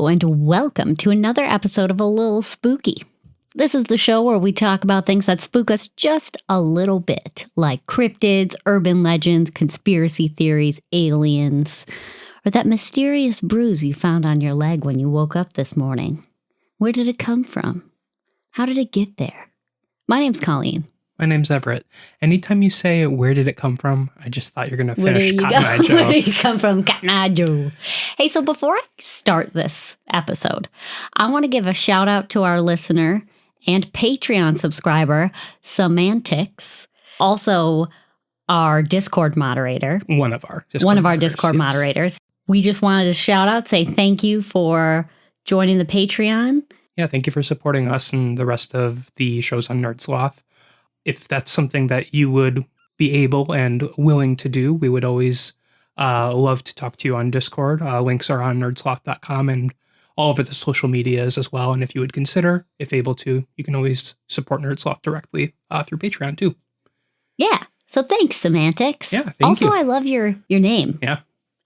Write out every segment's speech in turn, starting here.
Hello, and welcome to another episode of A Lil Spooky. This is the show where we talk about things that spook us just a little bit, like cryptids, urban legends, conspiracy theories, aliens, or that mysterious bruise you found on your leg when you woke up this morning. Where did it come from? How did it get there? My name's Colleen. My name's Everett. Anytime you say, where did it come from? I just thought you were going to finish Cotton Eye Joe. Where did it come from? Cotton Eye Joe. Hey, so before I start this episode, I want to give a shout out to our listener and Patreon subscriber, Semantics. Also, our Discord moderator. One of our Discord moderators. We just wanted to shout out, say thank you for joining the Patreon. Yeah, thank you for supporting us and the rest of the shows on NerdSloth. If that's something that you would be able and willing to do, we would always love to talk to you on Discord. Links are on nerdsloth.com and all over the social medias as well. And if you would consider, if able to, you can always support NerdSloth directly through Patreon too. Yeah. So thanks, Semantics. Yeah, thank you. Also, I love your name. Yeah.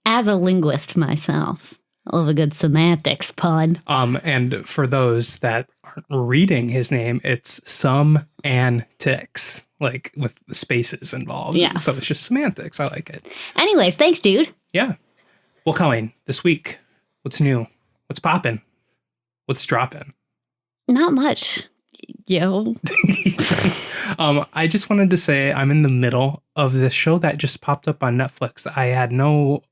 As a linguist myself, I love a good semantics pun. And for those that aren't reading his name, it's Semantics, like with the spaces involved. Yes. So it's just semantics. I like it. Anyways, thanks, dude. Yeah. Well, Colleen, this week, what's new? What's popping? What's dropping? Not much, yo. I just wanted to say I'm in the middle of this show that just popped up on Netflix that I had no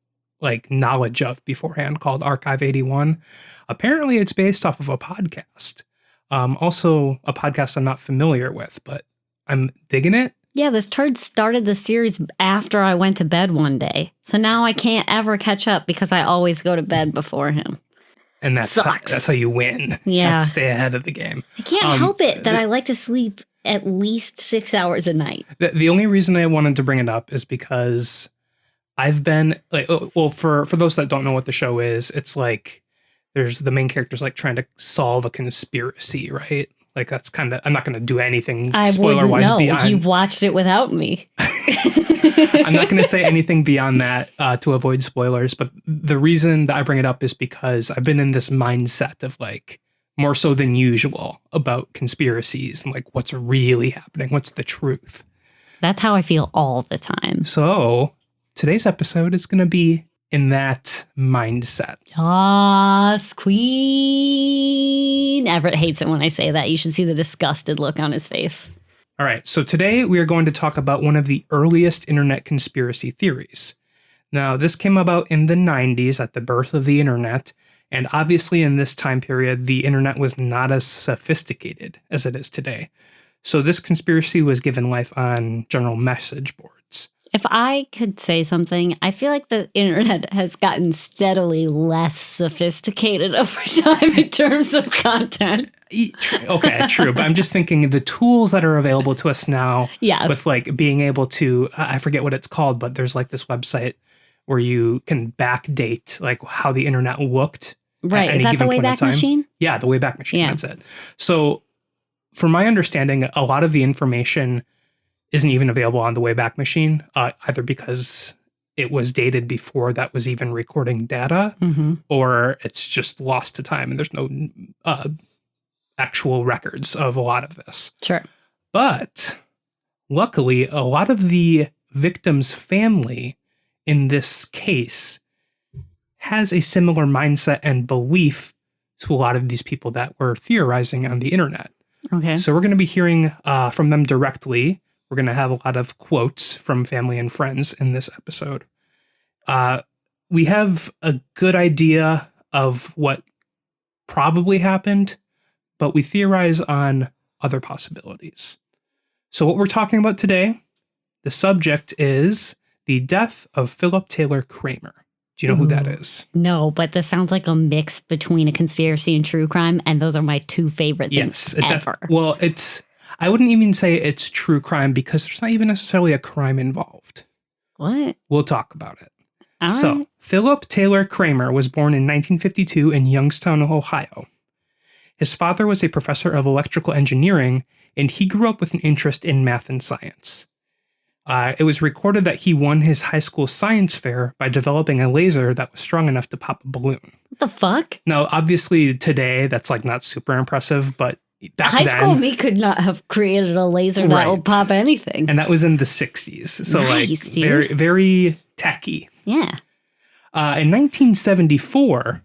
knowledge of beforehand, called Archive 81. Apparently it's based off of a podcast. Also a podcast I'm not familiar with, but I'm digging it. Yeah, this turd started the series after I went to bed one day. So now I can't ever catch up because I always go to bed before him. And that's how you win. Yeah. You have to stay ahead of the game. I can't help it that I like to sleep at least 6 hours a night. The only reason I wanted to bring it up is because I've been for those that don't know what the show is, it's like there's the main character's like trying to solve a conspiracy, right? Like that's kind of, I'm not going to do anything spoiler-wise beyond. You've watched it without me. I'm not going to say anything beyond that to avoid spoilers. But the reason that I bring it up is because I've been in this mindset of more so than usual about conspiracies and what's really happening. What's the truth? That's how I feel all the time. So today's episode is going to be in that mindset. Yes, queen. Everett hates it when I say that. You should see the disgusted look on his face. All right, so today we are going to talk about one of the earliest internet conspiracy theories. Now, this came about in the 90s at the birth of the internet, and obviously in this time period, the internet was not as sophisticated as it is today. So this conspiracy was given life on general message boards. If I could say something, I feel like the internet has gotten steadily less sophisticated over time in terms of content. Okay, true. But I'm just thinking the tools that are available to us now, yes, with being able to, I forget what it's called, but there's this website where you can backdate how the internet looked. Right. Is that the Wayback Machine? Yeah, the Wayback Machine. Yeah. That's it. So from my understanding, a lot of the information isn't even available on the Wayback Machine, either because it was dated before that was even recording data, or it's just lost to time and there's no actual records of a lot of this. Sure. But luckily, a lot of the victim's family in this case has a similar mindset and belief to a lot of these people that were theorizing on the internet. Okay. So we're going to be hearing from them directly. We're going to have a lot of quotes from family and friends in this episode. We have a good idea of what probably happened, but we theorize on other possibilities. So what we're talking about today, the subject is the death of Philip Taylor Kramer. Do you know who that is? No, but this sounds like a mix between a conspiracy and true crime, and those are my two favorite things ever. I wouldn't even say it's true crime because there's not even necessarily a crime involved. What? We'll talk about it. All so, right. Philip Taylor Kramer was born in 1952 in Youngstown, Ohio. His father was a professor of electrical engineering, and he grew up with an interest in math and science. It was recorded that he won his high school science fair by developing a laser that was strong enough to pop a balloon. What the fuck? Now, obviously, today, that's like not super impressive, but back then... High school me could not have created a laser that will pop anything. And that was in the 60s. So nice, like very, very tacky. Yeah. In 1974,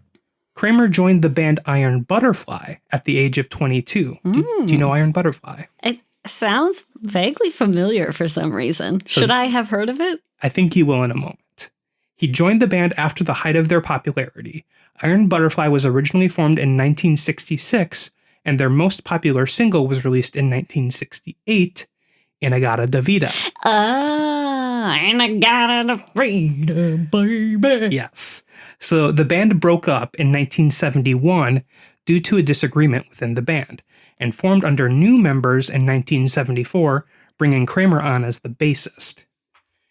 Kramer joined the band Iron Butterfly at the age of 22. Do you know Iron Butterfly? It sounds vaguely familiar for some reason. So should I have heard of it? I think you will in a moment. He joined the band after the height of their popularity. Iron Butterfly was originally formed in 1966, and their most popular single was released in 1968, Inagata Davida. Inagata Davida, baby. Yes. So the band broke up in 1971 due to a disagreement within the band, and formed under new members in 1974, bringing Kramer on as the bassist.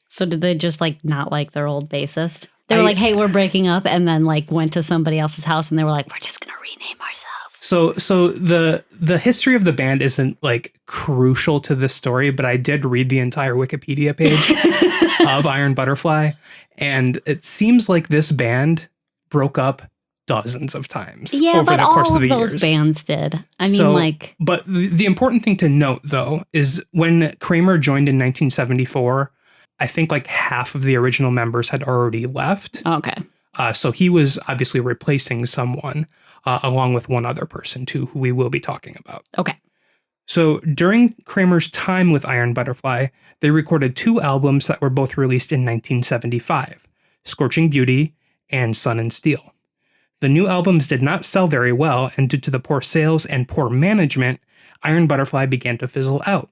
So did they just like not like their old bassist? They were like, hey, we're breaking up, and then like went to somebody else's house and they were like, we're just going to rename ourselves. So the history of the band isn't like crucial to this story, but I did read the entire Wikipedia page of Iron Butterfly, and it seems like this band broke up dozens of times over the course of the years. Yeah, but all of those bands did. I mean, But the important thing to note, though, is when Kramer joined in 1974, I think like half of the original members had already left. Okay. So he was obviously replacing someone along with one other person, too, who we will be talking about. Okay. So during Kramer's time with Iron Butterfly, they recorded 2 albums that were both released in 1975, Scorching Beauty and Sun and Steel. The new albums did not sell very well, and due to the poor sales and poor management, Iron Butterfly began to fizzle out.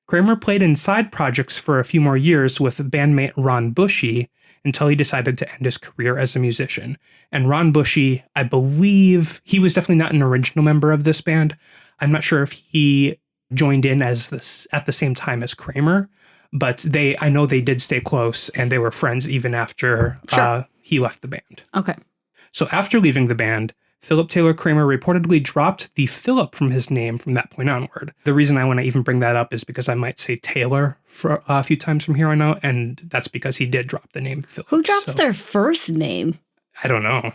Kramer played in side projects for a few more years with bandmate Ron Bushy until he decided to end his career as a musician. And Ron Bushy, I believe, he was definitely not an original member of this band. I'm not sure if he joined in at the same time as Kramer, but I know they did stay close and they were friends even after he left the band. Okay. So after leaving the band, Philip Taylor Kramer reportedly dropped the Philip from his name from that point onward. The reason I want to even bring that up is because I might say Taylor for a few times from here on out, and that's because he did drop the name Philip. Who drops their first name? I don't know.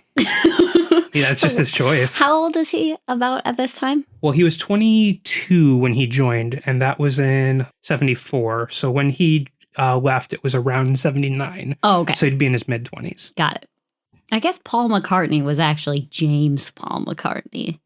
Yeah, it's just his choice. How old is he about at this time? Well, he was 22 when he joined, and that was in 74. So when he left, it was around 79. Oh, okay. So he'd be in his mid-20s. Got it. I guess Paul McCartney was actually James Paul McCartney.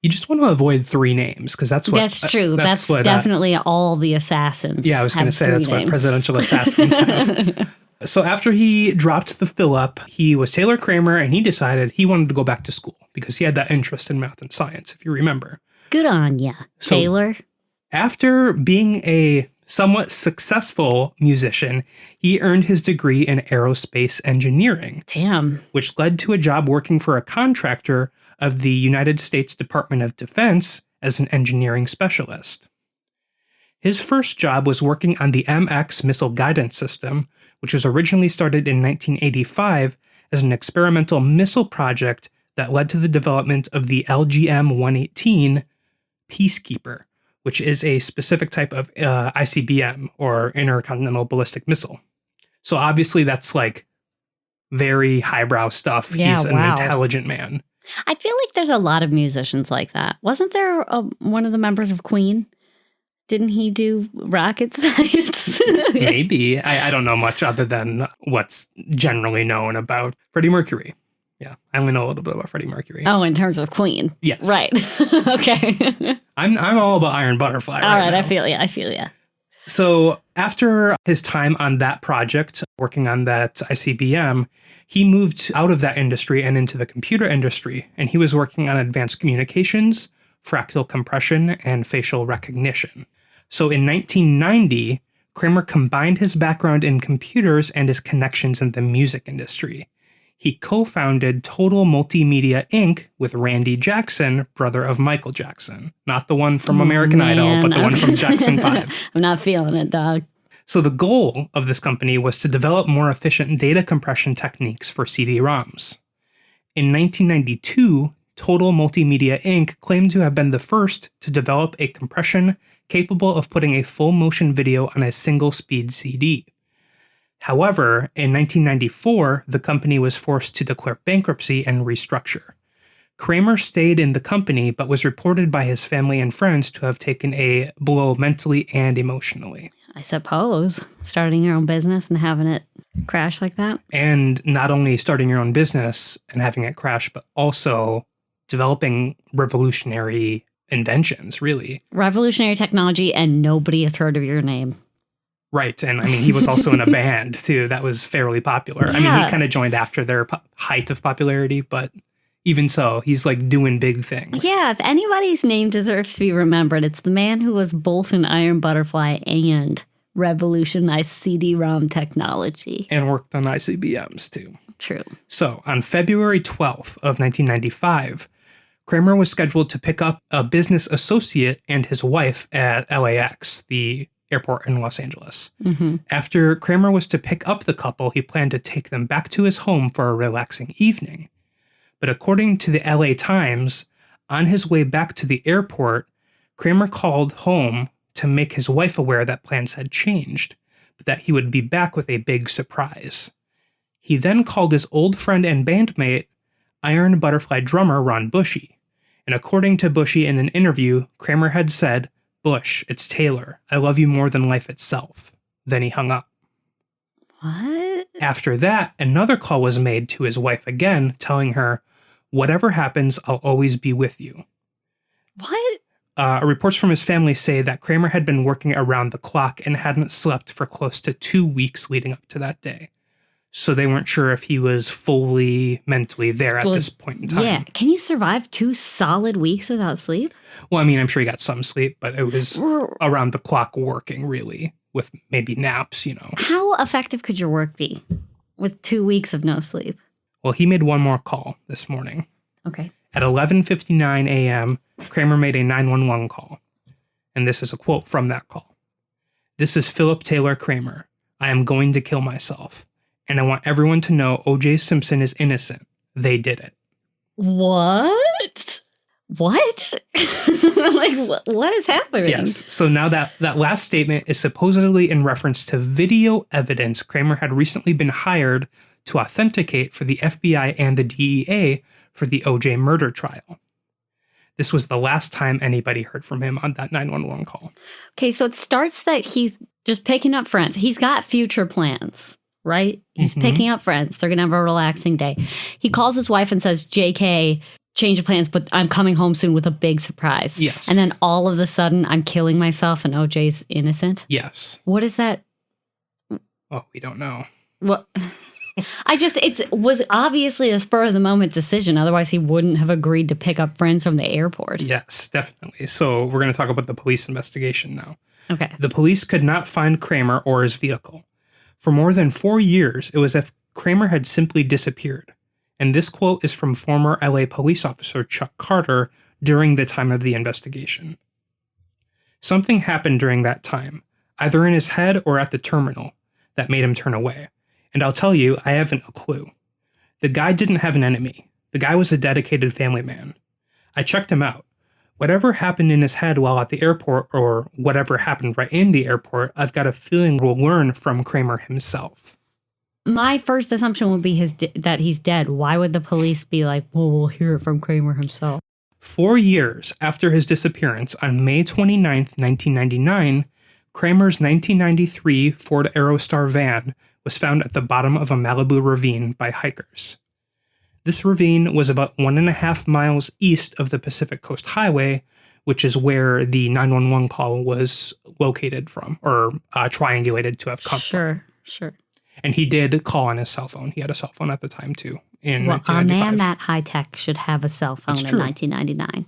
You just want to avoid 3 names, because that's what... That's true. That's what, definitely all the assassins. Yeah, I was going to say that's names. what presidential assassins have. So after he dropped the Philip, he was Taylor Kramer, and he decided he wanted to go back to school because he had that interest in math and science, if you remember. Good on ya, Taylor. After being a somewhat successful musician, he earned his degree in aerospace engineering. Damn. Which led to a job working for a contractor of the United States Department of Defense as an engineering specialist. His first job was working on the MX missile guidance system, which was originally started in 1985 as an experimental missile project that led to the development of the LGM-118 Peacekeeper, which is a specific type of ICBM, or intercontinental ballistic missile. So obviously that's like very highbrow stuff. Yeah, he's an intelligent man. I feel like there's a lot of musicians like that. Wasn't there one of the members of Queen? Didn't he do rocket science? Maybe. I don't know much other than what's generally known about Freddie Mercury. Yeah, I only know a little bit about Freddie Mercury. Oh, in terms of Queen. Yes. Right. Okay. I'm all about Iron Butterfly. All right, now. I feel you. So after his time on that project, working on that ICBM, he moved out of that industry and into the computer industry, and he was working on advanced communications, fractal compression, and facial recognition. So in 1990, Kramer combined his background in computers and his connections in the music industry. He co-founded Total Multimedia Inc. with Randy Jackson, brother of Michael Jackson. Not the one from American Idol, but the one from Jackson 5. I'm not feeling it, dog. So the goal of this company was to develop more efficient data compression techniques for CD-ROMs. In 1992, Total Multimedia Inc. claimed to have been the first to develop a compression capable of putting a full motion video on a single speed CD. However, in 1994, the company was forced to declare bankruptcy and restructure. Kramer stayed in the company but was reported by his family and friends to have taken a blow mentally and emotionally. I suppose. Starting your own business and having it crash like that. And not only starting your own business and having it crash, but also developing revolutionary inventions, really. Revolutionary technology, and nobody has heard of your name. Right. And I mean, he was also in a band, too, that was fairly popular. Yeah. I mean, he kind of joined after their height of popularity, but even so, he's like doing big things. Yeah, if anybody's name deserves to be remembered, it's the man who was both an Iron Butterfly and revolutionized CD-ROM technology. And worked on ICBMs, too. True. So, on February 12th of 1995, Kramer was scheduled to pick up a business associate and his wife at LAX, the airport in Los Angeles. Mm-hmm. After Kramer was to pick up the couple, he planned to take them back to his home for a relaxing evening. But according to the LA Times, on his way back to the airport, Kramer called home to make his wife aware that plans had changed, but that he would be back with a big surprise. He then called his old friend and bandmate, Iron Butterfly drummer Ron Bushy. And according to Bushy in an interview, Kramer had said, "Bush, it's Taylor. I love you more than life itself." Then he hung up. What? After that, another call was made to his wife again, telling her, "Whatever happens, I'll always be with you." What? Reports from his family say that Kramer had been working around the clock and hadn't slept for close to 2 weeks leading up to that day. So they weren't sure if he was fully mentally there at this point in time. Yeah. Can you survive 2 solid weeks without sleep? Well, I mean, I'm sure he got some sleep, but it was around the clock working, really, with maybe naps, you know. How effective could your work be with 2 weeks of no sleep? Well, he made one more call this morning. Okay. At 11:59 a.m., Kramer made a 911 call. And this is a quote from that call. "This is Philip Taylor Kramer. I am going to kill myself. And I want everyone to know O.J. Simpson is innocent. They did it." What? What? Like, what is happening? Yes. So now that last statement is supposedly in reference to video evidence Kramer had recently been hired to authenticate for the FBI and the DEA for the O.J. murder trial. This was the last time anybody heard from him on that 911 call. Okay, so it starts that he's just picking up friends. He's got future plans, right? He's picking up friends. They're going to have a relaxing day. He calls his wife and says, "JK, change of plans, but I'm coming home soon with a big surprise." Yes. And then all of a sudden, I'm killing myself and OJ's innocent. Yes. What is that? Oh, we don't know. Well, it was obviously a spur of the moment decision. Otherwise, he wouldn't have agreed to pick up friends from the airport. Yes, definitely. So we're going to talk about the police investigation now. Okay. The police could not find Kramer or his vehicle. For more than 4 years, it was as if Kramer had simply disappeared. And this quote is from former LA police officer Chuck Carter during the time of the investigation. "Something happened during that time, either in his head or at the terminal, that made him turn away. And I'll tell you, I haven't a clue. The guy didn't have an enemy. The guy was a dedicated family man. I checked him out. Whatever happened in his head while at the airport, or whatever happened right in the airport, I've got a feeling we'll learn from Kramer himself." My first assumption would be that he's dead. Why would the police be like, "Well, we'll hear it from Kramer himself"? 4 years after his disappearance, on May 29th, 1999, Kramer's 1993 Ford Aerostar van was found at the bottom of a Malibu ravine by hikers. This ravine was about 1.5 miles east of the Pacific Coast Highway, which is where the 911 call was located from, or triangulated to have come from. Sure. And he did call on his cell phone. He had a cell phone at the time, too, in Well, a 1995. man that high-tech should have a cell phone in 1999.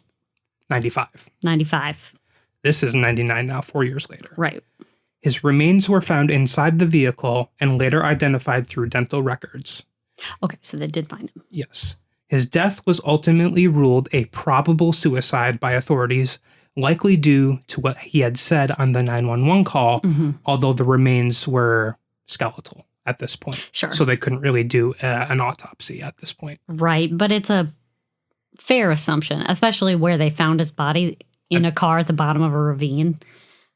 95. This is 99 now, 4 years later. Right. His remains were found inside the vehicle and later identified through dental records. Okay, so they did find him. Yes. His death was ultimately ruled a probable suicide by authorities, likely due to what he had said on the 911 call, although the remains were skeletal at this point. Sure. So they couldn't really do an autopsy at this point. Right, but it's a fair assumption, especially where they found his body in a car at the bottom of a ravine.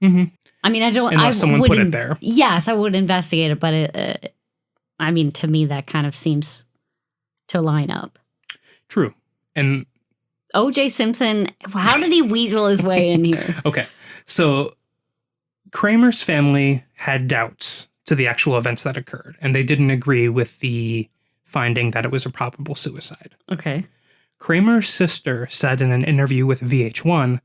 Mm-hmm. I mean, Unless someone put it there. Yes, I would investigate it, but I mean, to me, that kind of seems to line up. True. And O.J. Simpson, how did he weasel his way in here? Okay. So Kramer's family had doubts to the actual events that occurred, and they didn't agree with the finding that it was a probable suicide. Okay. Kramer's sister said in an interview with VH1,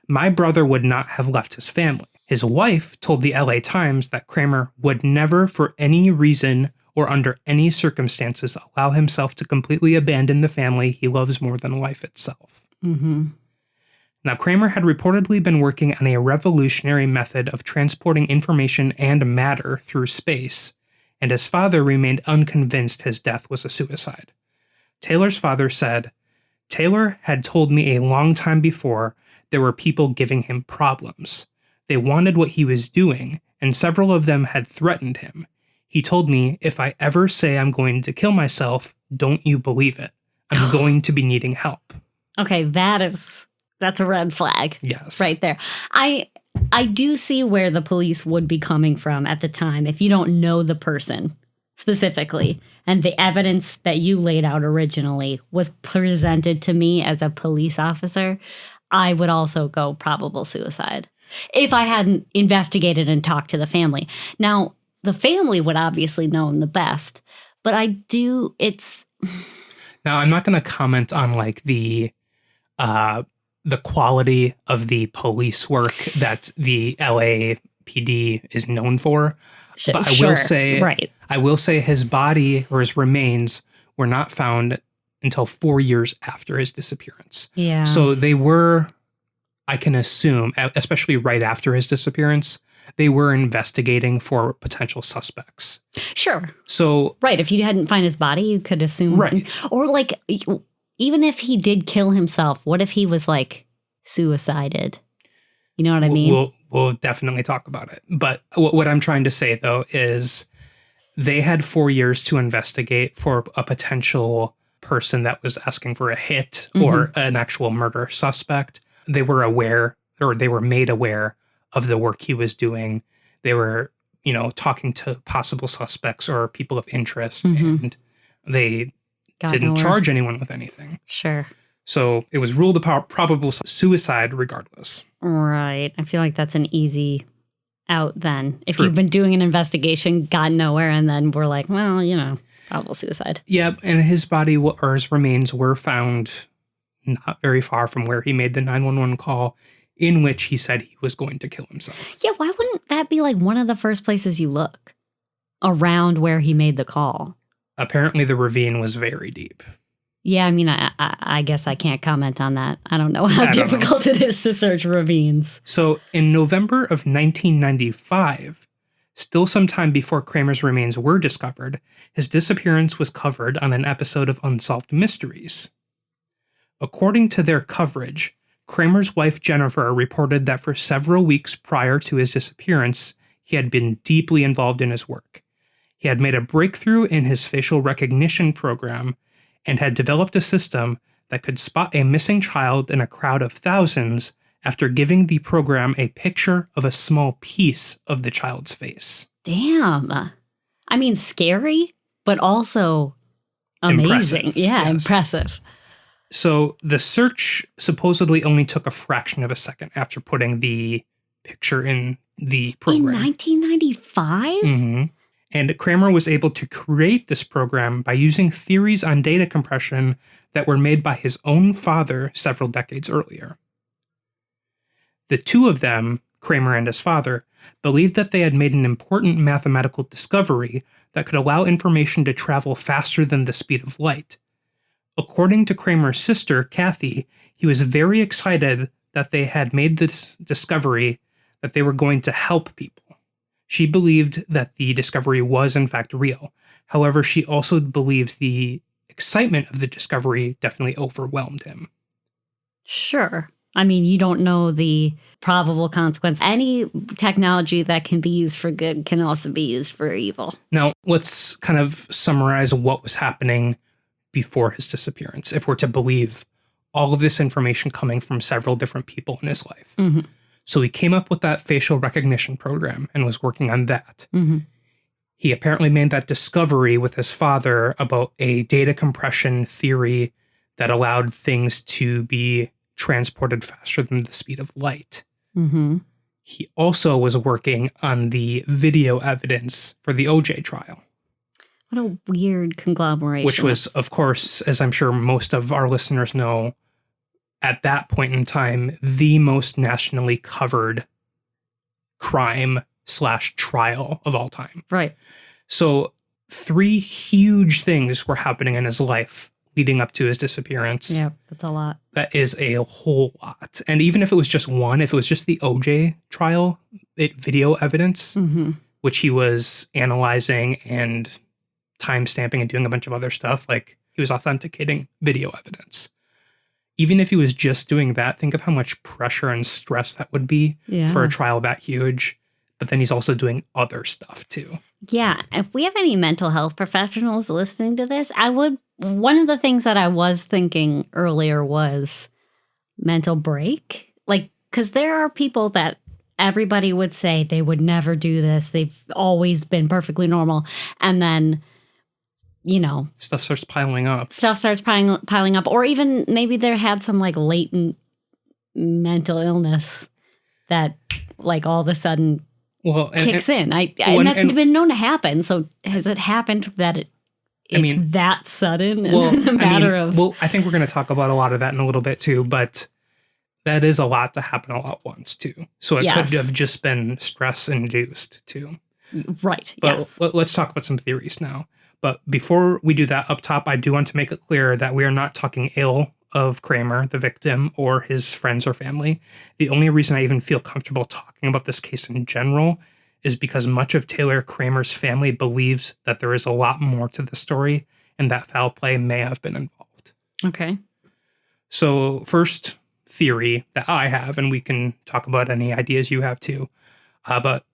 "My brother would not have left his family." His wife told the LA Times that Kramer would never, for any reason or under any circumstances, allow himself to completely abandon the family he loves more than life itself. Mm-hmm. Now, Kramer had reportedly been working on a revolutionary method of transporting information and matter through space, and his father remained unconvinced his death was a suicide. Taylor's father said, "Taylor had told me a long time before there were people giving him problems. They wanted what he was doing, and several of them had threatened him. He told me, if I ever say I'm going to kill myself, don't you believe it. I'm going to be needing help." Okay, that's a red flag. Yes. Right there. I do see where the police would be coming from at the time if you don't know the person specifically. And the evidence that you laid out originally was presented to me as a police officer. I would also go probable suicide if I hadn't investigated and talked to the family. Now, the family would obviously know him the best, but Now, I'm not going to comment on like the quality of the police work that the LAPD is known for. But I will say his body or his remains were not found until 4 years after his disappearance. Yeah. So they were, I can assume, especially right after his disappearance, they were investigating for potential suspects. Sure. So right, if you hadn't found his body, you could assume. Right. Or like, even if he did kill himself, what if he was like suicided? You know what I mean? We'll definitely talk about it. But what I'm trying to say, though, is they had 4 years to investigate for a potential person that was asking for a hit or an actual murder suspect. They were aware, or they were made aware of the work he was doing. They were, talking to possible suspects or people of interest, and they didn't charge anyone with anything. Sure. So it was ruled a probable suicide regardless. Right. I feel like that's an easy out then. If True. You've been doing an investigation, got nowhere, and then we're like, well, probable suicide. Yeah, and his body or his remains were found not very far from where he made the 911 call in which he said he was going to kill himself. Yeah, why wouldn't that be like one of the first places you look? Around where he made the call. Apparently the ravine was very deep. Yeah, I mean, I guess I can't comment on that. I don't know how difficult it is to search ravines. So in November of 1995, still some time before Kramer's remains were discovered, his disappearance was covered on an episode of Unsolved Mysteries. According to their coverage, Kramer's wife Jennifer reported that for several weeks prior to his disappearance, he had been deeply involved in his work. He had made a breakthrough in his facial recognition program and had developed a system that could spot a missing child in a crowd of thousands after giving the program a picture of a small piece of the child's face. Damn. I mean, scary, but also amazing. Impressive, yeah, yes. Impressive. So the search supposedly only took a fraction of a second after putting the picture in the program. In 1995? Mm-hmm. And Kramer was able to create this program by using theories on data compression that were made by his own father several decades earlier. The two of them, Kramer and his father, believed that they had made an important mathematical discovery that could allow information to travel faster than the speed of light. According to Kramer's sister, Kathy, he was very excited that they had made this discovery, that they were going to help people. She believed that the discovery was in fact real. However, she also believes the excitement of the discovery definitely overwhelmed him. Sure. I mean, you don't know the probable consequence. Any technology that can be used for good can also be used for evil. Now, let's kind of summarize what was happening before his disappearance, if we're to believe all of this information coming from several different people in his life. Mm-hmm. So he came up with that facial recognition program and was working on that. Mm-hmm. He apparently made that discovery with his father about a data compression theory that allowed things to be transported faster than the speed of light. Mm-hmm. He also was working on the video evidence for the OJ trial. What a weird conglomeration. Which was, of course, as I'm sure most of our listeners know, at that point in time, the most nationally covered crime/trial of all time. Right. So 3 huge things were happening in his life leading up to his disappearance. Yeah, that's a lot. That is a whole lot. And even if it was just one, if it was just the OJ trial, video evidence, which he was analyzing and timestamping and doing a bunch of other stuff, like he was authenticating video evidence. Even if he was just doing that, think of how much pressure and stress that would be for a trial that huge. But then he's also doing other stuff too. Yeah. If we have any mental health professionals listening to this, one of the things that I was thinking earlier was mental break. Like, because there are people that everybody would say they would never do this. They've always been perfectly normal. And then, stuff starts piling up. Piling up. Or even maybe they had some like latent mental illness that like all of a sudden kicks in. And that's been known to happen. So has it happened that it's that sudden in a matter of... Well, I think we're going to talk about a lot of that in a little bit too, but that is a lot to happen all at once too. So it could have just been stress-induced too. Right, but let's talk about some theories now. But before we do that, up top, I do want to make it clear that we are not talking ill of Kramer, the victim, or his friends or family. The only reason I even feel comfortable talking about this case in general is because much of Taylor Kramer's family believes that there is a lot more to the story and that foul play may have been involved. Okay. So first theory that I have, and we can talk about any ideas you have too, but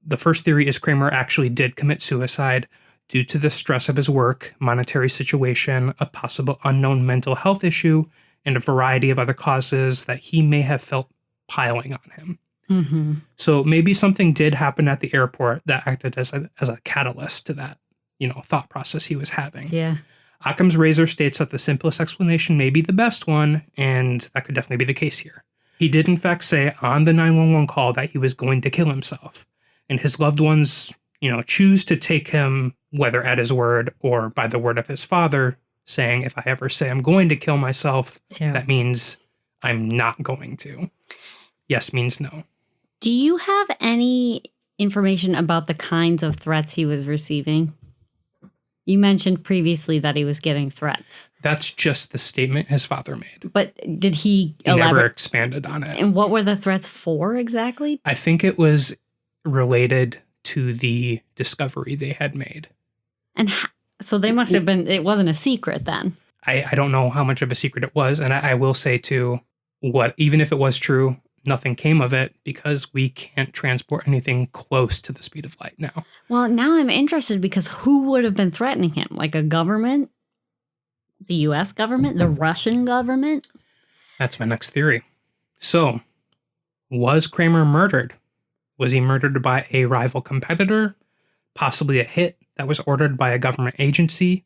the first theory is Kramer actually did commit suicide due to the stress of his work, monetary situation, a possible unknown mental health issue, and a variety of other causes that he may have felt piling on him. Mm-hmm. So maybe something did happen at the airport that acted as a catalyst to that, thought process he was having. Yeah. Occam's razor states that the simplest explanation may be the best one, and that could definitely be the case here. He did in fact say on the 911 call that he was going to kill himself, and his loved ones, choose to take him, whether at his word or by the word of his father, saying, if I ever say I'm going to kill myself, that means I'm not going to. Yes means no. Do you have any information about the kinds of threats he was receiving? You mentioned previously that he was getting threats. That's just the statement his father made. But did he never expanded on it. And what were the threats for exactly? I think it was related to the discovery they had made. And so they must have been, it wasn't a secret then. I don't know how much of a secret it was. And I will say too, even if it was true, nothing came of it because we can't transport anything close to the speed of light now. Well, now I'm interested because who would have been threatening him? Like a government? The U.S. government? The Russian government? That's my next theory. So, was Kramer murdered? Was he murdered by a rival competitor? Possibly a hit that was ordered by a government agency?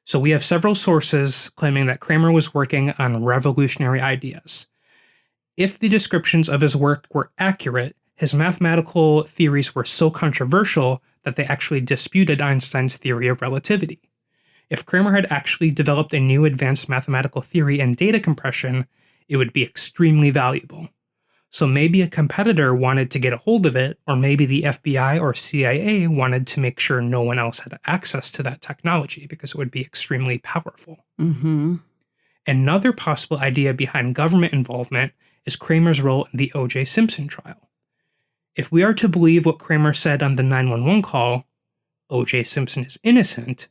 So we have several sources claiming that Kramer was working on revolutionary ideas. If the descriptions of his work were accurate, his mathematical theories were so controversial that they actually disputed Einstein's theory of relativity. If Kramer had actually developed a new advanced mathematical theory and data compression, it would be extremely valuable. So maybe a competitor wanted to get a hold of it, or maybe the FBI or CIA wanted to make sure no one else had access to that technology because it would be extremely powerful. Mm-hmm. Another possible idea behind government involvement is Kramer's role in the O.J. Simpson trial. If we are to believe what Kramer said on the 911 call, O.J. Simpson is innocent,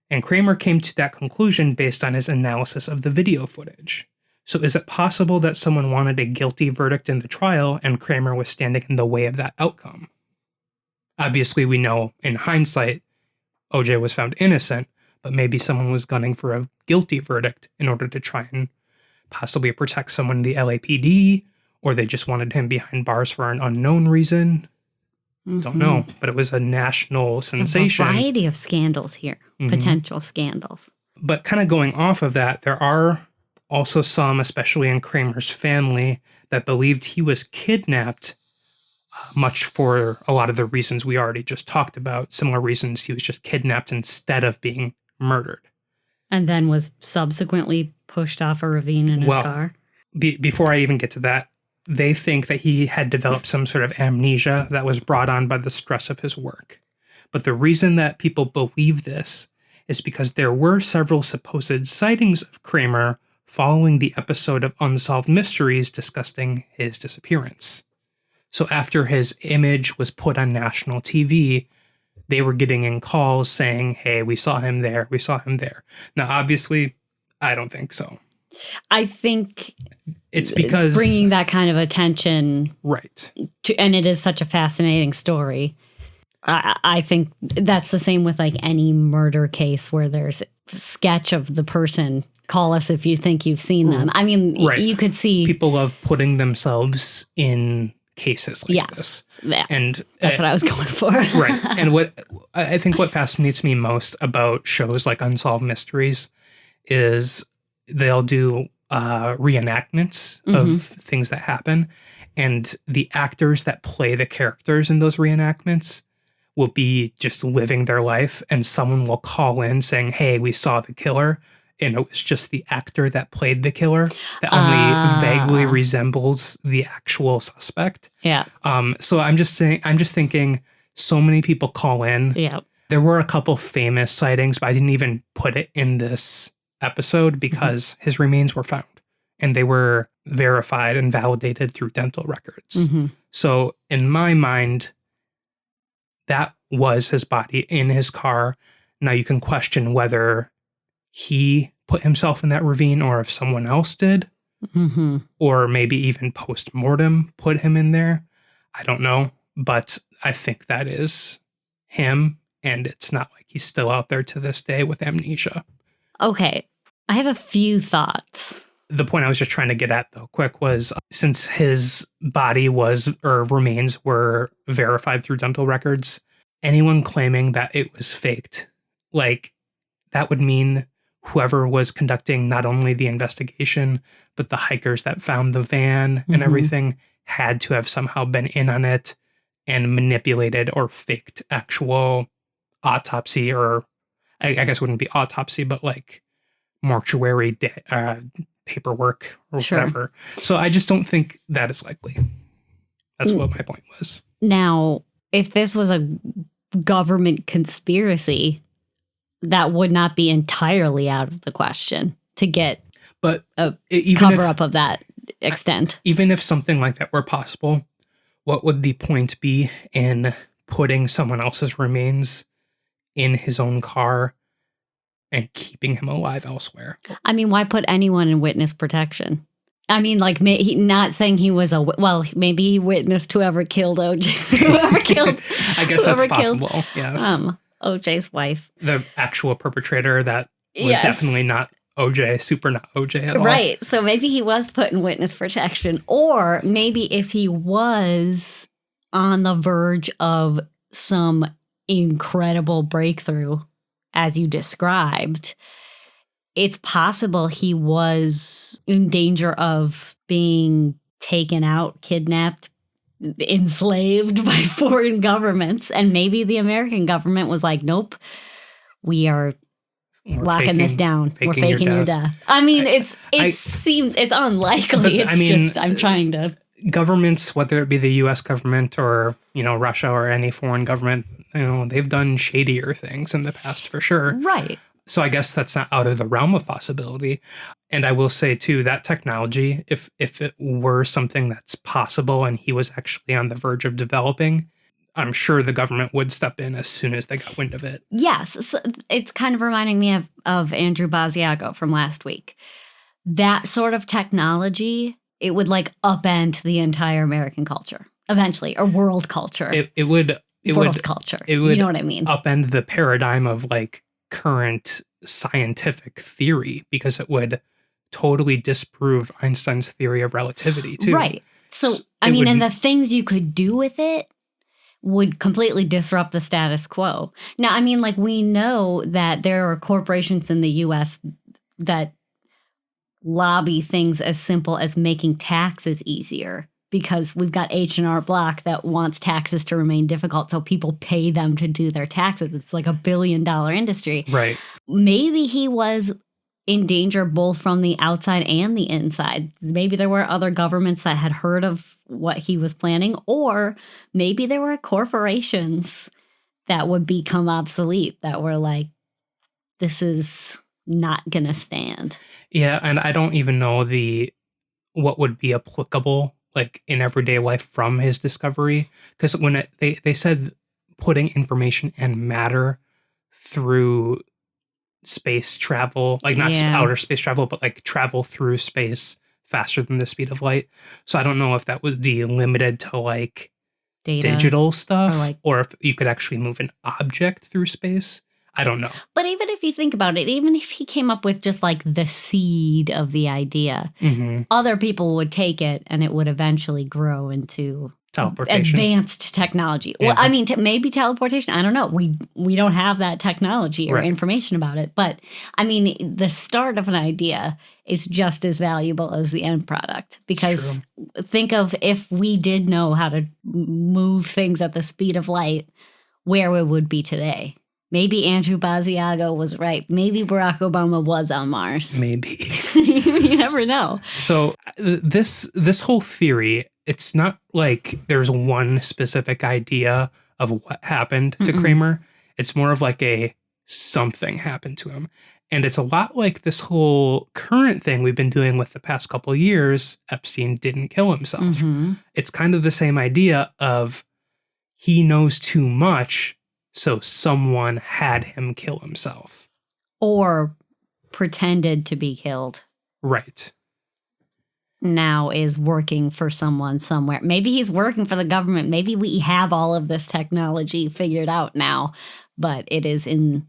and Kramer came to that conclusion based on his analysis of the video footage. So is it possible that someone wanted a guilty verdict in the trial and Kramer was standing in the way of that outcome? Obviously, we know in hindsight, O.J. was found innocent, but maybe someone was gunning for a guilty verdict in order to try and possibly protect someone in the LAPD or they just wanted him behind bars for an unknown reason. Don't know, but it was a national sensation. There's a variety of scandals here, potential scandals. But kind of going off of that, there are also some, especially in Kramer's family, that believed he was kidnapped, much for a lot of the reasons we already just talked about. Similar reasons he was just kidnapped instead of being murdered. And then was subsequently pushed off a ravine in his car. Before I even get to that, they think that he had developed some sort of amnesia that was brought on by the stress of his work. But the reason that people believe this is because there were several supposed sightings of Kramer following the episode of Unsolved Mysteries discussing his disappearance. So after his image was put on national TV, they were getting in calls saying, hey, we saw him there, we saw him there. Now, obviously, I don't think so. I think it's because bringing that kind of attention, right? And it is such a fascinating story. I think that's the same with like any murder case where there's a sketch of the person. Call us if you think you've seen them. I mean, you could see people love putting themselves in cases like this. Yeah, and that's what I was going for. Right. And what I think what fascinates me most about shows like Unsolved Mysteries is they'll do reenactments of things that happen. And the actors that play the characters in those reenactments will be just living their life. And someone will call in saying, hey, we saw the killer. And it was just the actor that played the killer that only vaguely resembles the actual suspect. Yeah. So I'm just thinking so many people call in. Yeah. There were a couple famous sightings, but I didn't even put it in this episode because his remains were found and they were verified and validated through dental records. So in my mind, that was his body in his car. Now you can question whether he put himself in that ravine or if someone else did, or maybe even post-mortem put him in there. I don't know, but I think that is him, and it's not like he's still out there to this day with amnesia. Okay, I have a few thoughts. The point I was just trying to get at, though, quick, was since his body remains were verified through dental records, anyone claiming that it was faked, like, that would mean whoever was conducting not only the investigation, but the hikers that found the van and everything had to have somehow been in on it and manipulated or faked actual autopsy, or I guess it wouldn't be autopsy, but like mortuary paperwork or whatever. So I just don't think that is likely. That's what my point was. Now, if this was a government conspiracy, that would not be entirely out of the question to get a cover-up of that extent. Even if something like that were possible, what would the point be in putting someone else's remains in his own car and keeping him alive elsewhere? I mean, why put anyone in witness protection? I mean, like, not saying he was maybe he witnessed whoever killed OJ. Whoever killed. I guess that's possible. Yes. OJ's wife. The actual perpetrator that was definitely not OJ, super not OJ at all. Right. So maybe he was put in witness protection. Or maybe if he was on the verge of some incredible breakthrough, as you described, it's possible he was in danger of being taken out, kidnapped, enslaved by foreign governments, and maybe the American government was like, nope, we're locking this down. We're faking your death. I mean, it's unlikely. I'm trying to. Governments, whether it be the U.S. government or, Russia or any foreign government, they've done shadier things in the past for sure. Right. So I guess that's not out of the realm of possibility. And I will say, too, that technology, if it were something that's possible and he was actually on the verge of developing, I'm sure the government would step in as soon as they got wind of it. Yes. So it's kind of reminding me of Andrew Basiago from last week. That sort of technology, it would like upend the entire American culture eventually, or world culture. It would culture. You know what I mean? Upend the paradigm of like current scientific theory, because it would totally disprove Einstein's theory of relativity too. Right. So, I mean, and the things you could do with it would completely disrupt the status quo. Now, I mean, like, we know that there are corporations in the U.S. that lobby things as simple as making taxes easier, because we've got H&R Block that wants taxes to remain difficult, so people pay them to do their taxes. It's like $1 billion industry. Right. Maybe he was in danger both from the outside and the inside. Maybe there were other governments that had heard of what he was planning, or maybe there were corporations that would become obsolete that were like, this is not going to stand. Yeah, and I don't even know what would be applicable like in everyday life from his discovery, because when they said putting information and matter through space travel, like not outer space travel, but like travel through space faster than the speed of light. So I don't know if that would be limited to like data, digital stuff, or if you could actually move an object through space. I don't know. But even if you think about it, even if he came up with just like the seed of the idea, other people would take it and it would eventually grow into teleportation, advanced technology. Yeah. Well, I mean, maybe teleportation. I don't know. We don't have that technology or information about it. But I mean, the start of an idea is just as valuable as the end product. Because think of if we did know how to move things at the speed of light, where we would be today. Maybe Andrew Basiago was right. Maybe Barack Obama was on Mars. Maybe. You never know. So this whole theory, it's not like there's one specific idea of what happened to Kramer. It's more of like something happened to him. And it's a lot like this whole current thing we've been doing with the past couple of years. Epstein didn't kill himself. It's kind of the same idea of he knows too much, so someone had him kill himself. Or pretended to be killed. Right. Now is working for someone somewhere. Maybe he's working for the government. Maybe we have all of this technology figured out now, but it is in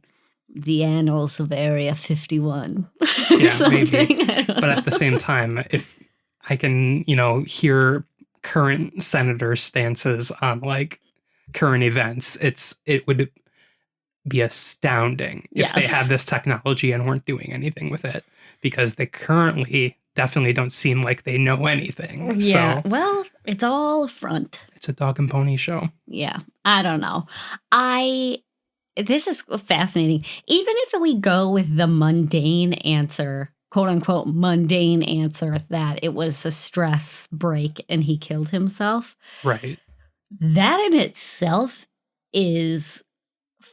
the annals of Area 51. Yeah, maybe. But at the same time, if I can, hear current senators' stances on like current events, it would be astounding if they had this technology and weren't doing anything with it, because they currently definitely don't seem like they know anything. Yeah, so, well, it's all a front. It's a dog and pony show. Yeah, I don't know. This is fascinating. Even if we go with the mundane answer, quote unquote mundane answer, that it was a stress break and he killed himself. Right. That in itself is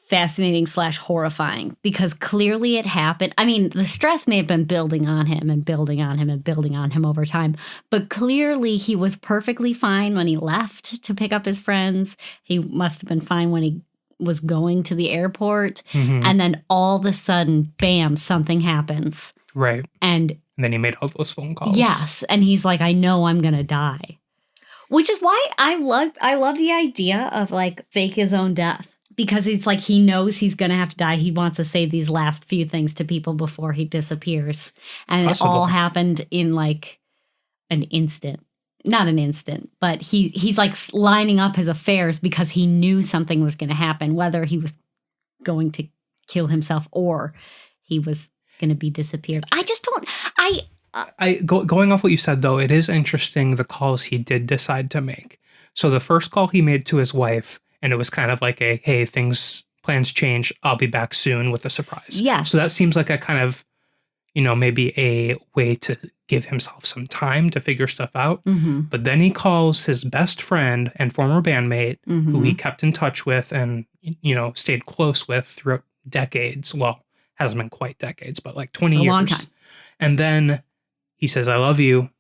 fascinating / horrifying, because clearly it happened. I mean, the stress may have been building on him and building on him and building on him over time, but clearly he was perfectly fine when he left to pick up his friends. He must have been fine when he was going to the airport. And then all of a sudden, bam, something happens. Right. And then he made all those phone calls. Yes. And he's like, I know I'm going to die. Which is why I love the idea of like fake his own death, because it's like he knows he's going to have to die. He wants to say these last few things to people before he disappears. And Possible. It all happened in like an instant. Not an instant, but he's like lining up his affairs because he knew something was going to happen, whether he was going to kill himself or he was going to be disappeared. I just don't... Going off what you said, though, it is interesting the calls he did decide to make. So the first call he made to his wife, and it was kind of like hey, plans change, I'll be back soon with a surprise. Yes. So that seems like a kind of, maybe a way to give himself some time to figure stuff out. But then he calls his best friend and former bandmate, who he kept in touch with and, stayed close with throughout decades. Well, hasn't been quite decades, but like 20 years. A long time. And then he says, I love you,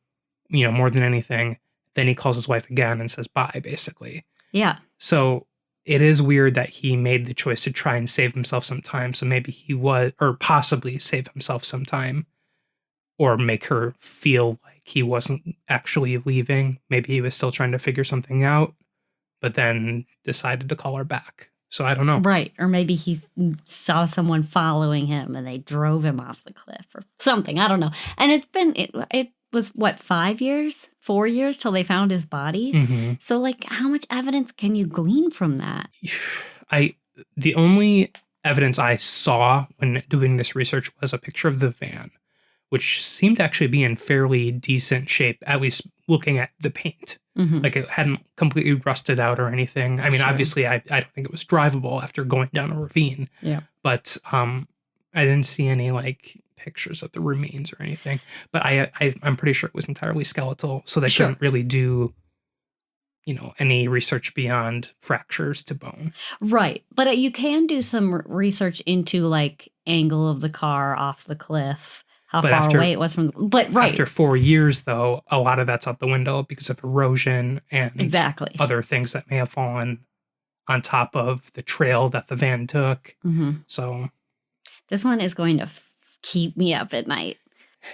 more than anything. Then he calls his wife again and says bye, basically. Yeah. So it is weird that he made the choice to try and save himself some time. So maybe he was, or possibly save himself some time, or make her feel like he wasn't actually leaving. Maybe he was still trying to figure something out, but then decided to call her back. So I don't know. Right. Or maybe he saw someone following him and they drove him off the cliff or something. I don't know. And it was what, 5 years? 4 years till they found his body? Mm-hmm. So, like, how much evidence can you glean from that? The only evidence I saw when doing this research was a picture of the van, which seemed to actually be in fairly decent shape, at least looking at the paint. Mm-hmm. Like it hadn't completely rusted out or anything. I mean, Sure. obviously, I don't think it was drivable after going down a ravine. Yeah. But I didn't see any like pictures of the remains or anything. But I'm pretty sure it was entirely skeletal, so they Sure. couldn't really do, any research beyond fractures to bone. Right. But you can do some research into like angle of the car off the cliff, how far away it was from but right. After 4 years, though, a lot of that's out the window because of erosion and exactly other things that may have fallen on top of the trail that the van took. Mm-hmm. So this one is going to keep me up at night.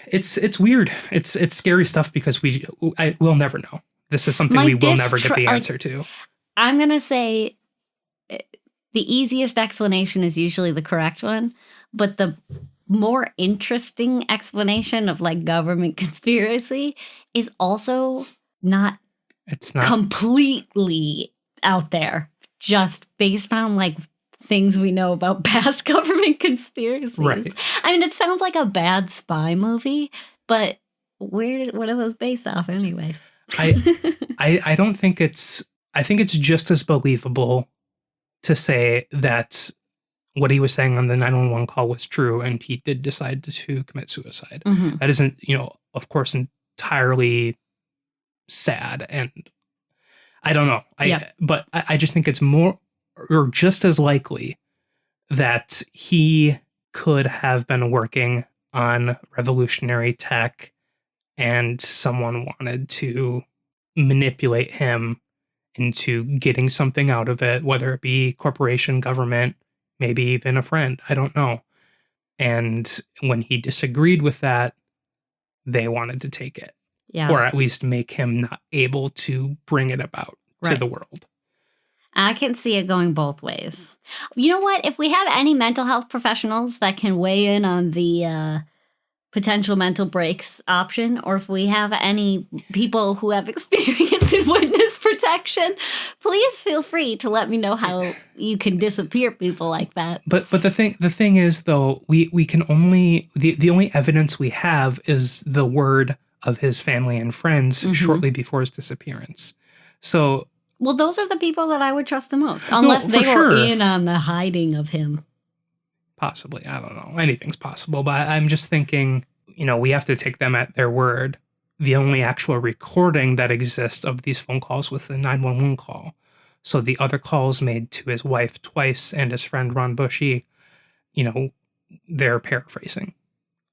It's weird. It's scary stuff because we'll never know. This is something we will never get the answer to. I'm going to say the easiest explanation is usually the correct one, but the more interesting explanation of like government conspiracy is also not completely out there, just based on like things we know about past government conspiracies. Right. I mean, it sounds like a bad spy movie, but what are those based off anyways? I don't think I think it's just as believable to say that what he was saying on the 911 call was true and he did decide to commit suicide. Mm-hmm. That isn't, of course, entirely sad. And I don't know. But I just think it's more or just as likely that he could have been working on revolutionary tech and someone wanted to manipulate him into getting something out of it, whether it be corporation, government, maybe even a friend. I don't know. And when he disagreed with that, they wanted to take it. Yeah. Or at least make him not able to bring it about to the world. I can see it going both ways. You know what? If we have any mental health professionals that can weigh in on the potential mental breaks option, or if we have any people who have experience in witness protection, please feel free to let me know how you can disappear people like that. But the thing is, though, we can only the only evidence we have is the word of his family and friends shortly before his disappearance. So, well, those are the people that I would trust the most, unless they were in on the hiding of him. Possibly. I don't know. Anything's possible. But I'm just thinking, we have to take them at their word. The only actual recording that exists of these phone calls was the 911 call. So the other calls made to his wife twice and his friend Ron Bushy, they're paraphrasing.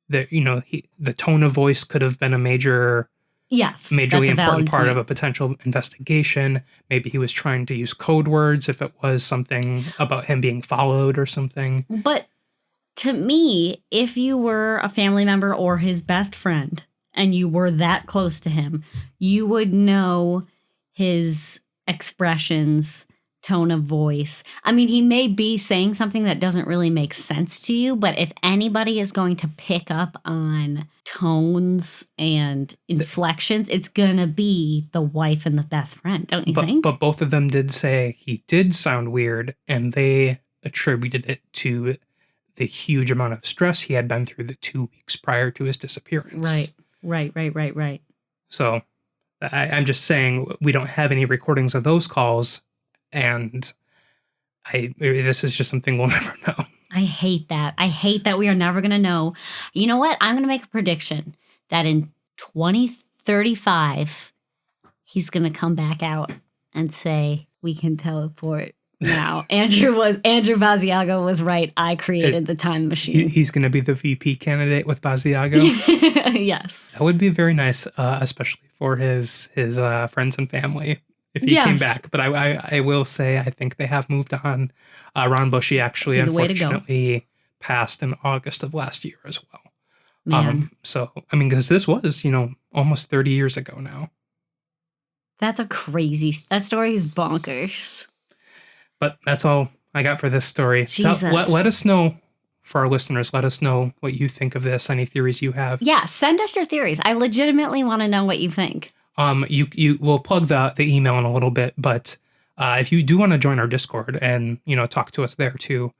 The tone of voice could have been a majorly important part of a potential investigation. Maybe he was trying to use code words if it was something about him being followed or something. But to me, if you were a family member or his best friend and you were that close to him, you would know his expressions, tone of voice. I mean, he may be saying something that doesn't really make sense to you, but if anybody is going to pick up on tones and inflections, it's going to be the wife and the best friend, don't you think? But both of them did say he did sound weird, and they attributed it to the huge amount of stress he had been through the 2 weeks prior to his disappearance. Right. So I'm just saying we don't have any recordings of those calls, and this is just something we'll never know. I hate that. I hate that we are never going to know. You know what? I'm going to make a prediction that in 2035, he's going to come back out and say, we can teleport now. Andrew Basiago was right. I created the time machine. He's going to be the VP candidate with Basiago. Yes. That would be very nice, especially for his friends and family if he came back. But I will say I think they have moved on. Ron Bushy actually, unfortunately, passed in August of last year as well. So, I mean, because this was, almost 30 years ago now. That story is bonkers. But that's all I got for this story. Jesus. Let us know for our listeners, let us know what you think of this, any theories you have. Yeah, send us your theories. I legitimately want to know what you think. We'll plug the email in a little bit, but if you do want to join our Discord and, talk to us there too,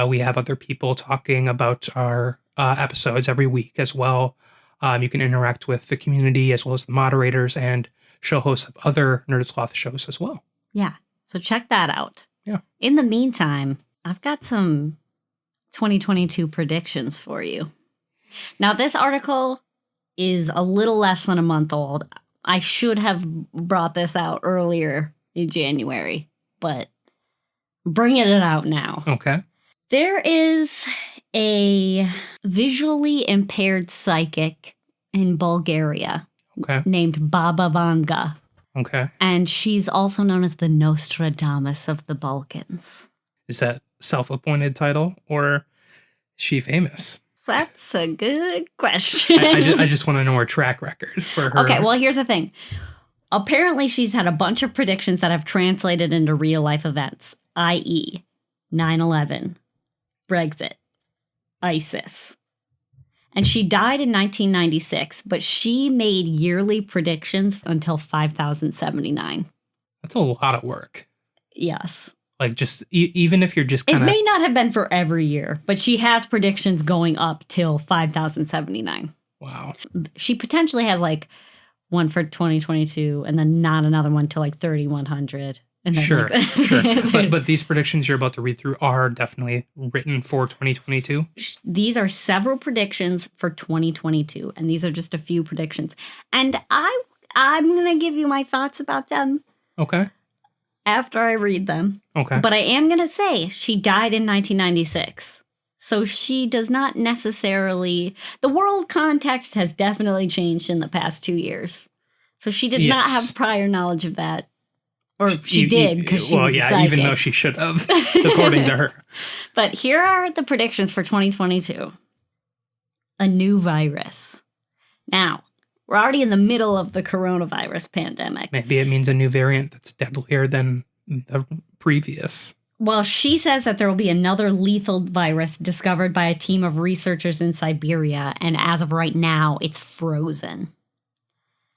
we have other people talking about our episodes every week as well. You can interact with the community as well as the moderators and show hosts of other NerdSloth shows as well. Yeah, so check that out. Yeah. In the meantime, I've got some 2022 predictions for you. Now, this article is a little less than a month old. I should have brought this out earlier in January, but bringing it out now. Okay. There is a visually impaired psychic in Bulgaria named Baba Vanga. Okay. And she's also known as the Nostradamus of the Balkans. Is that self-appointed title or is she famous? That's a good question. I just want to know her track record for her. Okay, well, here's the thing. Apparently, she's had a bunch of predictions that have translated into real-life events, i.e. 9/11, Brexit, ISIS. And she died in 1996, but she made yearly predictions until 5079. That's a lot of work. Yes. Like just even if you're just kind of... It may may not have been for every year, but she has predictions going up till 5079. Wow. She potentially has like one for 2022 and then not another one till like 3100. And then sure. Sure. But these predictions you're about to read through are definitely written for 2022. These are several predictions for 2022, and these are just a few predictions. And I'm going to give you my thoughts about them. Okay. After I read them. Okay. But I am going to say she died in 1996. So she does not necessarily... The world context has definitely changed in the past 2 years. So she did not have prior knowledge of that. Or she did, because she was psychic. Even though she should have, according to her. But here are the predictions for 2022. A new virus. Now, we're already in the middle of the coronavirus pandemic. Maybe it means a new variant that's deadlier than the previous. Well, she says that there will be another lethal virus discovered by a team of researchers in Siberia, and as of right now, it's frozen.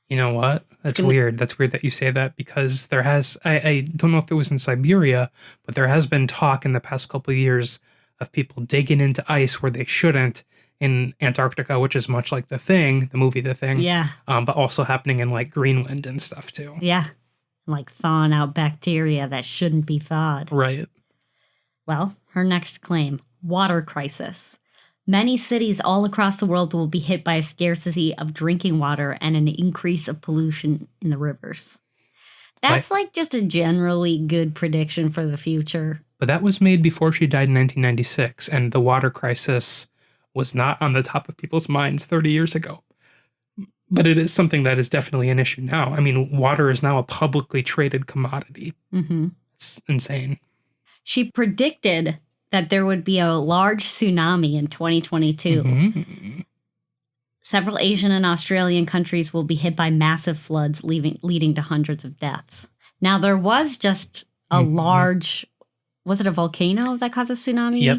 You know what? That's weird. That's weird that you say that because there has, I don't know if it was in Siberia, but there has been talk in the past couple of years of people digging into ice where they shouldn't in Antarctica, which is much like The Thing, the movie The Thing. Yeah. But also happening in like Greenland and stuff too. Yeah. Like thawing out bacteria that shouldn't be thawed. Right. Well, her next claim, water crisis. Many cities all across the world will be hit by a scarcity of drinking water and an increase of pollution in the rivers. That's like just a generally good prediction for the future. But that was made before she died in 1996, and the water crisis was not on the top of people's minds 30 years ago. But it is something that is definitely an issue now. I mean, water is now a publicly traded commodity. Mm-hmm. It's insane. She predicted that there would be a large tsunami in 2022. Mm-hmm. Several Asian and Australian countries will be hit by massive floods, leading to hundreds of deaths. Now, there was just a large... Was it a volcano that caused a tsunami? Yep,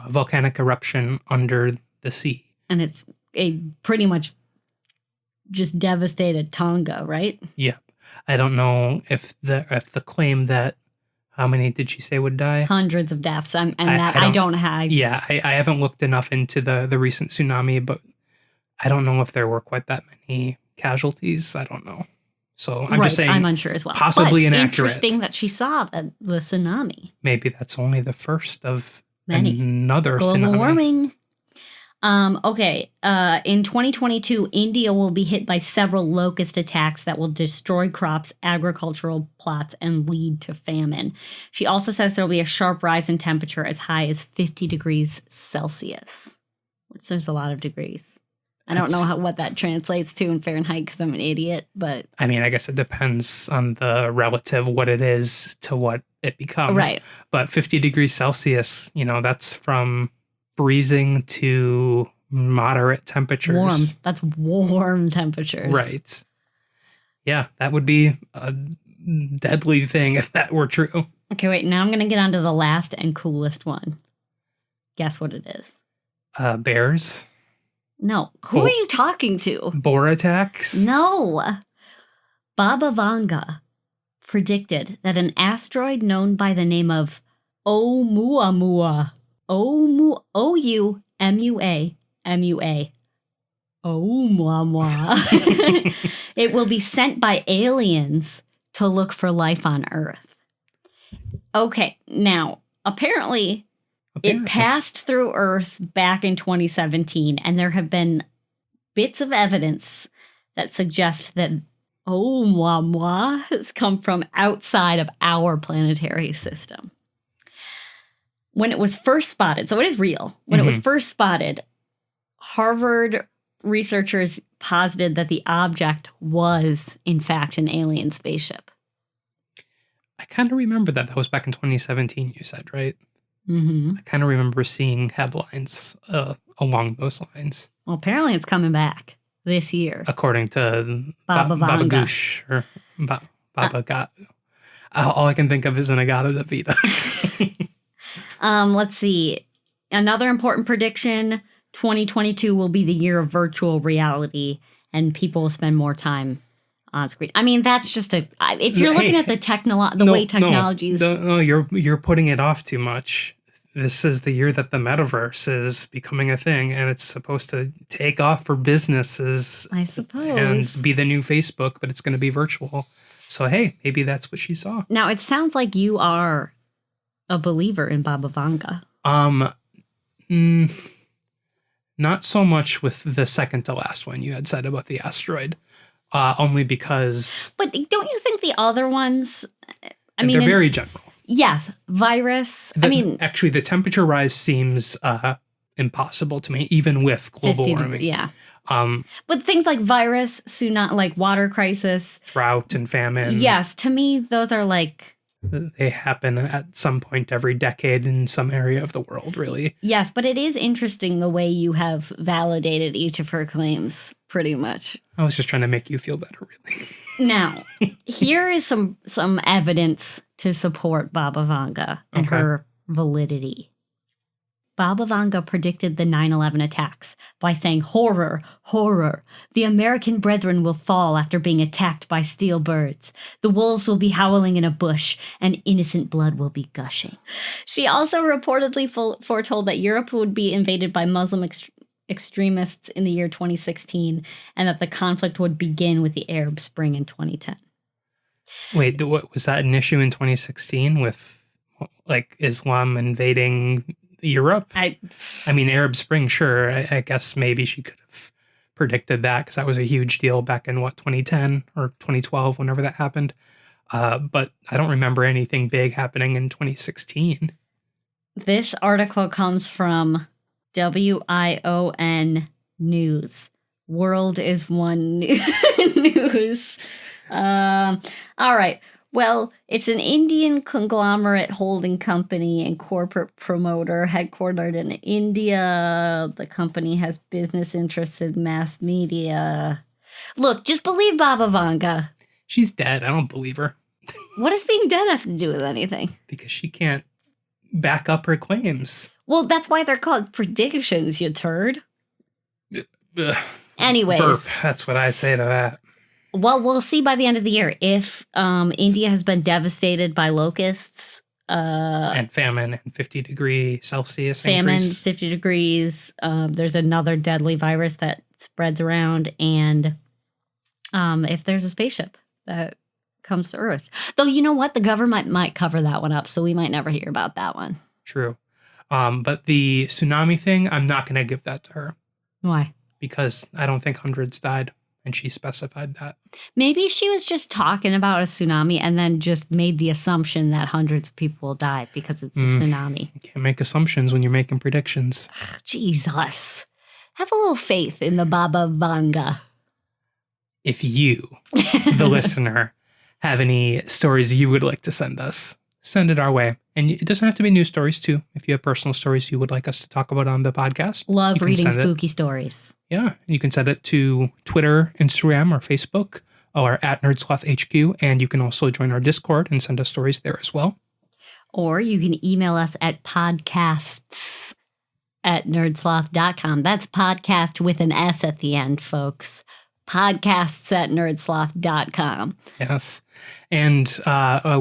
volcanic eruption under the sea. And it's pretty much just devastated Tonga, right? Yep. I don't know if the claim that how many did she say would die? Hundreds of deaths. I don't have. Yeah, I haven't looked enough into the recent tsunami, but I don't know if there were quite that many casualties. I don't know. So I'm just saying. I'm unsure as well. Possibly inaccurate. Interesting that she saw the tsunami. Maybe that's only the first of many. Another global tsunami. Warming. In 2022, India will be hit by several locust attacks that will destroy crops, agricultural plots, and lead to famine. She also says there will be a sharp rise in temperature as high as 50 degrees Celsius, which there's a lot of degrees. I don't know what that translates to in Fahrenheit because I'm an idiot, but... I mean, I guess it depends on the relative, what it is to what it becomes. Right. But 50 degrees Celsius, that's from... freezing to moderate temperatures. Warm. That's warm temperatures. Right. Yeah, that would be a deadly thing if that were true. Okay, wait. Now I'm going to get on to the last and coolest one. Guess what it is? Bears? No. Who are you talking to? Boar attacks? No. Baba Vanga predicted that an asteroid known by the name of Oumuamua, Oumuamua, Oumuamua, it will be sent by aliens to look for life on Earth. Okay, now, apparently it passed through Earth back in 2017, and there have been bits of evidence that suggest that Oumuamua has come from outside of our planetary system. When it was first spotted, so it is real. When it was first spotted, Harvard researchers posited that the object was, in fact, an alien spaceship. I kind of remember that. That was back in 2017, you said, right? Mm-hmm. I kind of remember seeing headlines along those lines. Well, apparently it's coming back this year. According to Baba Baba Vanga. Goosh or Baba Gat. All I can think of is Inagata Davida. Let's see. Another important prediction, 2022 will be the year of virtual reality, and people will spend more time on screen. I mean, that's just if you're looking at the way technologies... No, you're putting it off too much. This is the year that the metaverse is becoming a thing, and it's supposed to take off for businesses. I suppose. And be the new Facebook, but it's going to be virtual. So, hey, maybe that's what she saw. Now, it sounds like you are a believer in Baba Vanga. Not so much with the second to last one you had said about the asteroid. Only because... But don't you think the other ones... they're very general. Yes, virus. Actually, the temperature rise seems impossible to me, even with global warming. Yeah. But things like virus, tsunami, like water crisis, drought and famine. Yes, to me, those are like... They happen at some point every decade in some area of the world, really. Yes, but it is interesting the way you have validated each of her claims, pretty much. I was just trying to make you feel better, really. Now, here is some evidence to support Baba Vanga and her validity. Baba Vanga predicted the 9/11 attacks by saying, "Horror, horror. The American brethren will fall after being attacked by steel birds. The wolves will be howling in a bush, and innocent blood will be gushing." She also reportedly foretold that Europe would be invaded by Muslim extremists in the year 2016, and that the conflict would begin with the Arab Spring in 2010. Wait, what was that an issue in 2016 with like Islam invading Europe? I mean, Arab Spring, sure. I guess maybe she could have predicted that because that was a huge deal back in 2010 or 2012, whenever that happened. But I don't remember anything big happening in 2016. This article comes from WION News. World is One News. All right. Well, it's an Indian conglomerate holding company and corporate promoter headquartered in India. The company has business interests in mass media. Look, just believe Baba Vanga. She's dead. I don't believe her. What does being dead have to do with anything? Because she can't back up her claims. Well, that's why they're called predictions, you turd. Anyways. Burp. That's what I say to that. Well, we'll see by the end of the year if India has been devastated by locusts. And famine and 50-degree Celsius famine, increase. 50 degrees. There's another deadly virus that spreads around. And if there's a spaceship that comes to Earth. Though, you know what? The government might cover that one up, so we might never hear about that one. True. But the tsunami thing, I'm not going to give that to her. Why? Because I don't think hundreds died. And she specified that. Maybe she was just talking about a tsunami and then just made the assumption that hundreds of people will die because it's a tsunami. You can't make assumptions when you're making predictions. Ugh, Jesus. Have a little faith in the Baba Vanga. If you, the listener, have any stories you would like to send us, send it our way. And it doesn't have to be news stories, too. If you have personal stories you would like us to talk about on the podcast. Love reading spooky stories. Yeah. You can send it to Twitter, Instagram, or Facebook, or at NerdSloth HQ. And you can also join our Discord and send us stories there as well. Or you can email us at podcasts at NerdSloth.com. That's podcast with an S at the end, folks. Podcasts at NerdSloth.com. Yes. And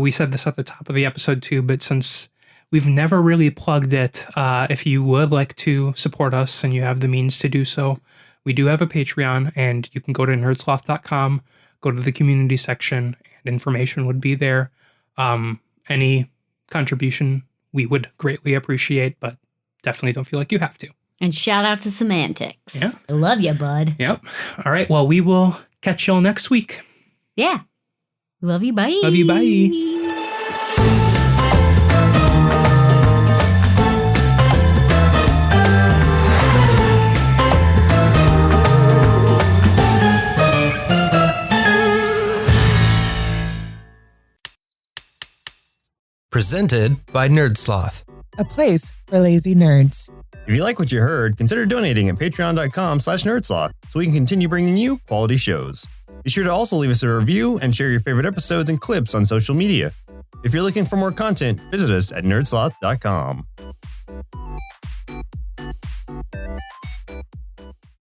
we said this at the top of the episode too, but since we've never really plugged it, if you would like to support us and you have the means to do so, we do have a Patreon, and you can go to NerdSloth.com, go to the community section, and information would be there. Any contribution we would greatly appreciate, but definitely don't feel like you have to. And shout out to Semantics. Yeah. I love you, bud. Yep. All right. Well, we will catch y'all next week. Yeah. Love you. Bye. Love you. Bye. Presented by NerdSloth, a place for lazy nerds. If you like what you heard, consider donating at patreon.com/NerdSloth so we can continue bringing you quality shows. Be sure to also leave us a review and share your favorite episodes and clips on social media. If you're looking for more content, visit us at nerdsloth.com.